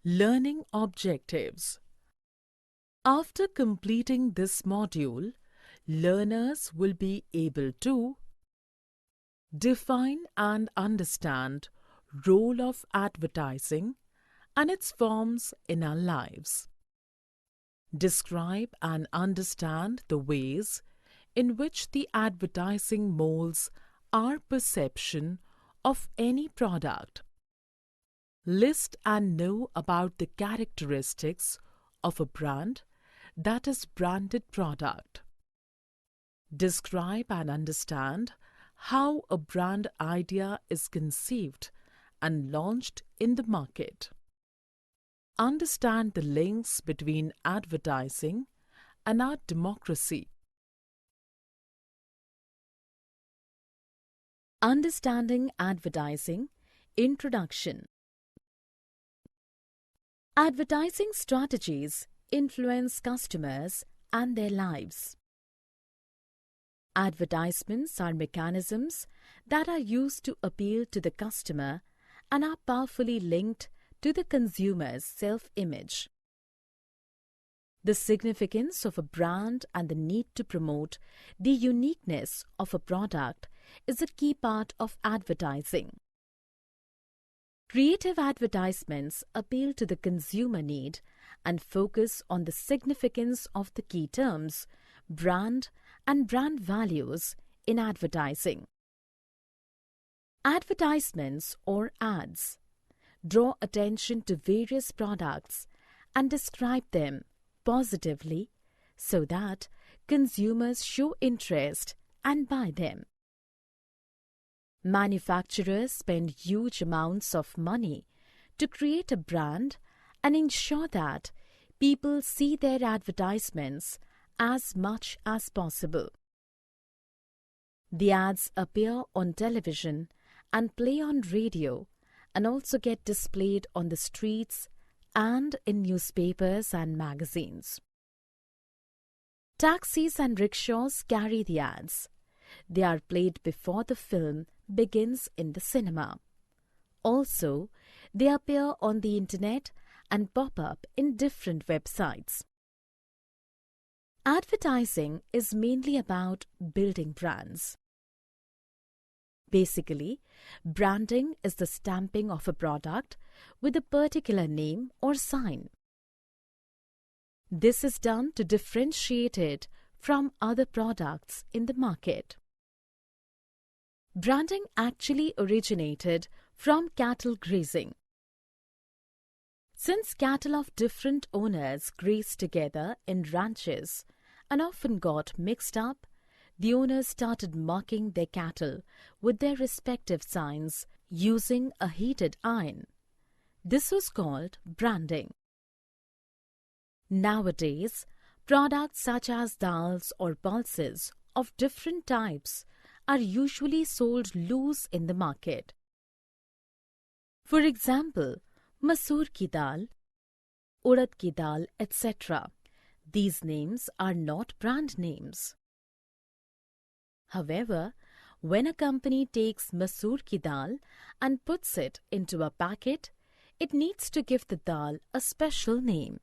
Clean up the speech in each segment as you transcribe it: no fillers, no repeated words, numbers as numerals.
Learning objectives. After completing this module, learners will be able to define and understand role of advertising and its forms in our lives. Describe and understand the ways in which the advertising molds our perception of any product. List and know about the characteristics of a brand that is branded product. Describe and understand how a brand idea is conceived and launched in the market. Understand the links between advertising and our democracy. Understanding advertising. Introduction. Advertising strategies influence customers and their lives. Advertisements are mechanisms that are used to appeal to the customer and are powerfully linked to the consumer's self-image. The significance of a brand and the need to promote the uniqueness of a product is a key part of advertising. Creative advertisements appeal to the consumer need and focus on the significance of the key terms, brand and brand values in advertising. Advertisements or ads draw attention to various products and describe them positively so that consumers show interest and buy them. Manufacturers spend huge amounts of money to create a brand and ensure that people see their advertisements as much as possible. The ads appear on television and play on radio and also get displayed on the streets and in newspapers and magazines. Taxis and rickshaws carry the ads. They are played before the film begins in the cinema. Also, they appear on the internet and pop up in different websites. Advertising is mainly about building brands. Basically, branding is the stamping of a product with a particular name or sign. This is done to differentiate it from other products in the market. Branding actually originated from cattle grazing. Since cattle of different owners grazed together in ranches and often got mixed up, the owners started marking their cattle with their respective signs using a heated iron. This was called branding. Nowadays, products such as dals or pulses of different types are usually sold loose in the market. For example, masoor ki dal, urad ki dal, etc. These names are not brand names. However, when a company takes masoor ki dal and puts it into a packet, it needs to give the dal a special name.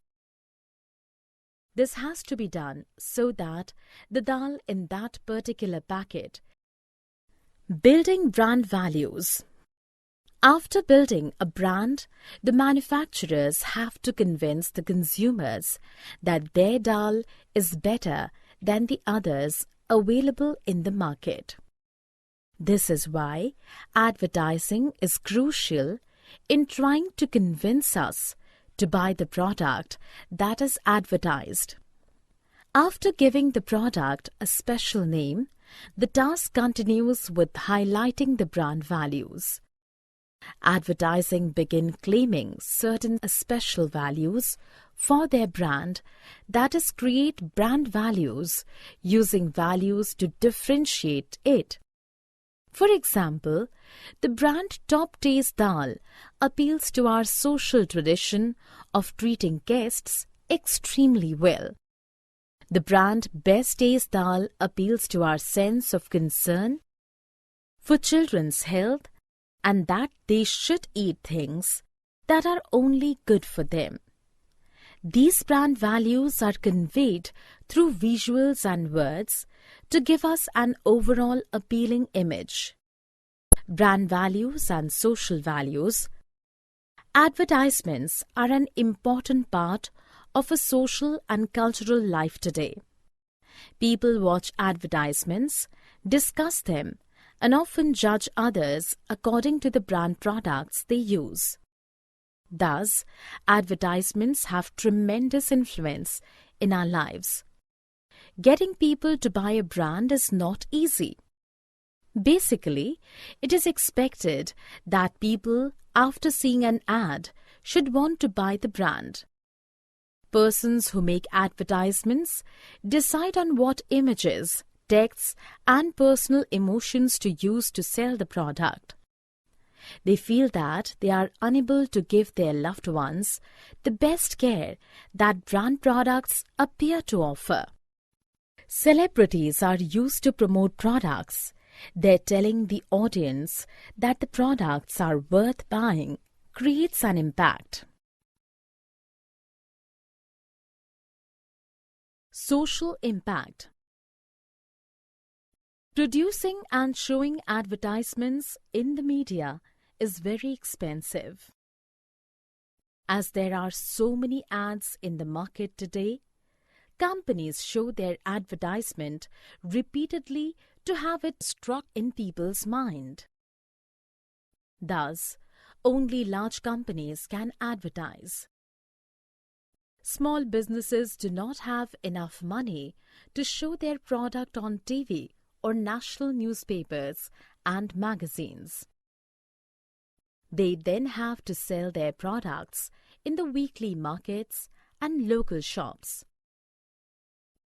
This has to be done so that the dal in that particular packet. Building brand values. After building a brand, the manufacturers have to convince the consumers that their dal is better than the others available in the market. This is why advertising is crucial in trying to convince us to buy the product that is advertised. After giving the product a special name, the task continues with highlighting the brand values. Advertising begin claiming certain special values for their brand, that is, create brand values using values to differentiate it. For example, the brand Top Taste Dal appeals to our social tradition of treating guests extremely well. The brand Best Taste Dal appeals to our sense of concern for children's health and that they should eat things that are only good for them. These brand values are conveyed through visuals and words to give us an overall appealing image. Brand values and social values. Advertisements are an important part of a social and cultural life today. People watch advertisements, discuss them, and often judge others according to the brand products they use. Thus, advertisements have tremendous influence in our lives. Getting people to buy a brand is not easy. Basically, it is expected that people, after seeing an ad, should want to buy the brand. Persons who make advertisements decide on what images, texts, and personal emotions to use to sell the product. They feel that they are unable to give their loved ones the best care that brand products appear to offer. Celebrities are used to promote products. They're telling the audience that the products are worth buying creates an impact. Social impact. Producing and showing advertisements in the media is very expensive. As there are so many ads in the market today, companies show their advertisement repeatedly to have it struck in people's mind. Thus, only large companies can advertise. Small businesses do not have enough money to show their product on TV or national newspapers and magazines. They then have to sell their products in the weekly markets and local shops.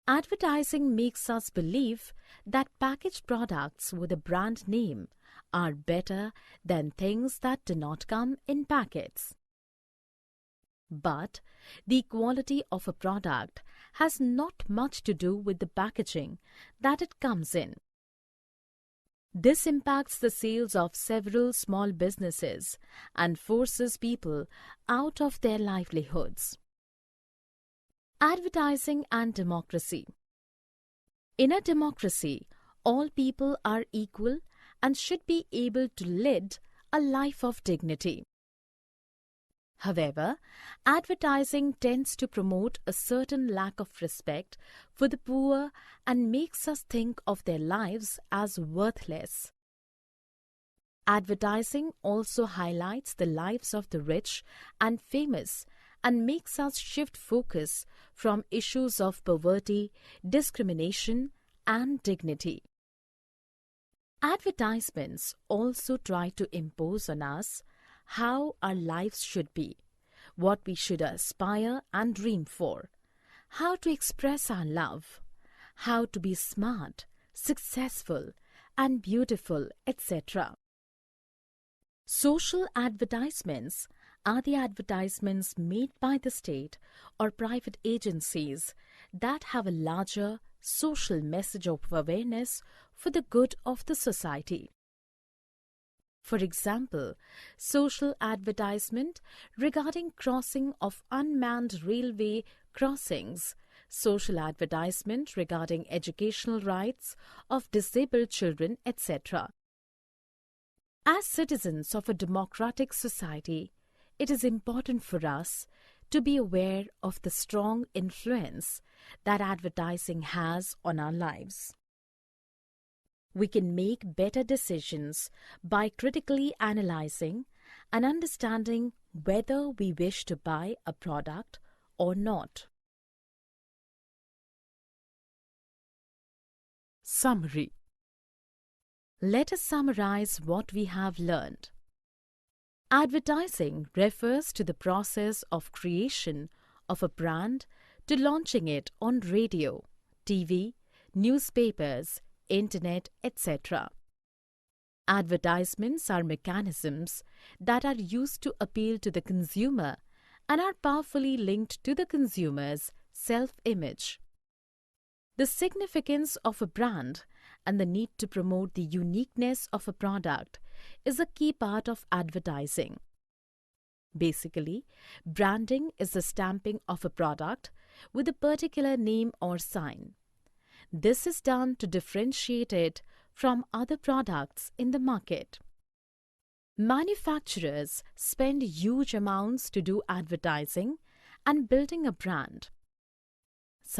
Advertising makes us believe that packaged products with a brand name are better than things that do not come in packets. But the quality of a product has not much to do with the packaging that it comes in. This impacts the sales of several small businesses and forces people out of their livelihoods. Advertising and democracy. In a democracy, all people are equal and should be able to lead a life of dignity. However, advertising tends to promote a certain lack of respect for the poor and makes us think of their lives as worthless. Advertising also highlights the lives of the rich and famous and makes us shift focus from issues of poverty, discrimination, and dignity. Advertisements also try to impose on us how our lives should be, what we should aspire and dream for, how to express our love, how to be smart, successful, and beautiful, etc. Social advertisements are the advertisements made by the state or private agencies that have a larger social message of awareness for the good of the society. For example, social advertisement regarding crossing of unmanned railway crossings, social advertisement regarding educational rights of disabled children, etc. As citizens of a democratic society, it is important for us to be aware of the strong influence that advertising has on our lives. We can make better decisions by critically analyzing and understanding whether we wish to buy a product or not. Summary. Let us summarize what we have learned. Advertising refers to the process of creation of a brand to launching it on radio, TV, newspapers, internet, etc. Advertisements are mechanisms that are used to appeal to the consumer and are powerfully linked to the consumer's self-image. The significance of a brand and the need to promote the uniqueness of a product is a key part of advertising. Basically, branding is the stamping of a product with a particular name or sign. This is done to differentiate it from other products in the market. Manufacturers spend huge amounts to do advertising and building a brand.